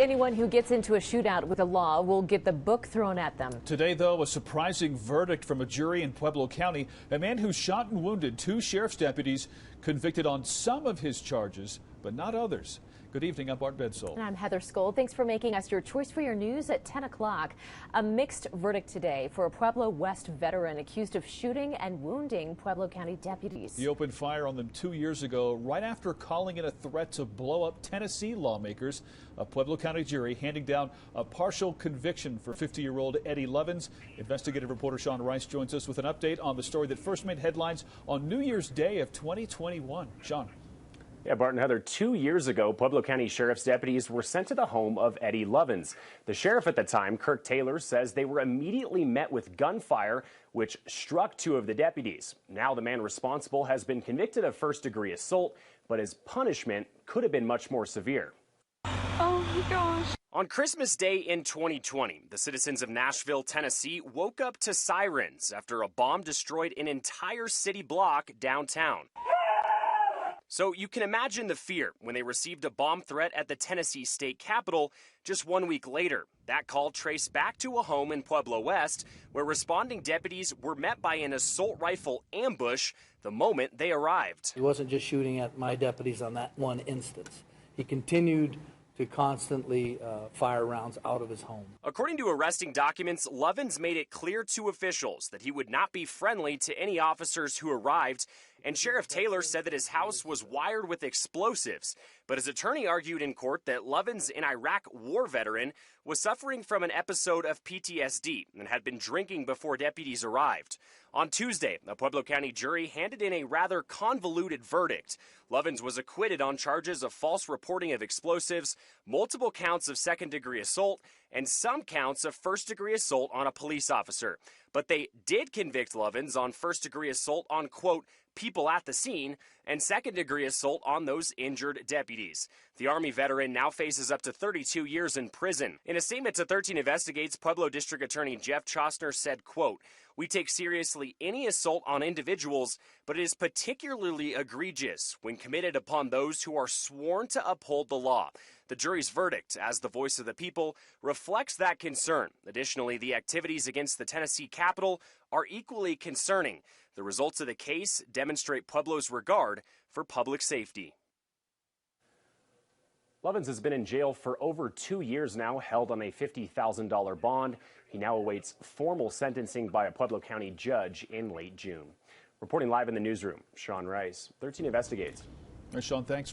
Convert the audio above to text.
Anyone who gets into a shootout with the law will get the book thrown at them. Today, though, a surprising verdict from a jury in Pueblo County. A man who shot and wounded two sheriff's deputies convicted on some of his charges, but not others. Good evening, I'm Bart Bedsole. And I'm Heather Skold. Thanks for making us your choice for your news at 10 o'clock. A mixed verdict today for a Pueblo West veteran accused of shooting and wounding Pueblo County deputies. He opened fire on them 2 years ago, right after calling it a threat to blow up Tennessee lawmakers. A Pueblo County jury handing down a partial conviction for 50-year-old Eddie Lovins. Investigative reporter Sean Rice joins us with an update on the story that first made headlines on New Year's Day of 2021. Sean. Yeah, Bart and Heather, 2 years ago, Pueblo County Sheriff's deputies were sent to the home of Eddie Lovins. The sheriff at the time, Kirk Taylor, says they were immediately met with gunfire, which struck two of the deputies. Now the man responsible has been convicted of first-degree assault, but his punishment could have been much more severe. Oh my gosh. On Christmas Day in 2020, the citizens of Nashville, Tennessee woke up to sirens after a bomb destroyed an entire city block downtown. So you can imagine the fear when they received a bomb threat at the Tennessee state capitol just 1 week later. That call traced back to a home in Pueblo West where responding deputies were met by an assault rifle ambush the moment they arrived. He wasn't just shooting at my deputies on that one instance. He continued to constantly fire rounds out of his home. According to arresting documents, Lovins made it clear to officials that he would not be friendly to any officers who arrived, and Sheriff Taylor said that his house was wired with explosives. But his attorney argued in court that Lovins, an Iraq war veteran, was suffering from an episode of PTSD and had been drinking before deputies arrived. On Tuesday, a Pueblo County jury handed in a rather convoluted verdict. Lovins was acquitted on charges of false reporting of explosives, multiple counts of second-degree assault, and some counts of first-degree assault on a police officer. But they did convict Lovins on first-degree assault on, quote, people at the scene, and second-degree assault on those injured deputies. The Army veteran now faces up to 32 years in prison. In a statement to 13 Investigates, Pueblo District Attorney Jeff Chostner said, quote, we take seriously any assault on individuals, but it is particularly egregious when committed upon those who are sworn to uphold the law. The jury's verdict, as the voice of the people, reflects that concern. Additionally, the activities against the Tennessee Capitol are equally concerning. The results of the case demonstrate Pueblo's regard for public safety. Lovins has been in jail for over 2 years now, held on a $50,000 bond. He now awaits formal sentencing by a Pueblo County judge in late June. Reporting live in the newsroom, Sean Rice, 13 Investigates. Sean, thanks.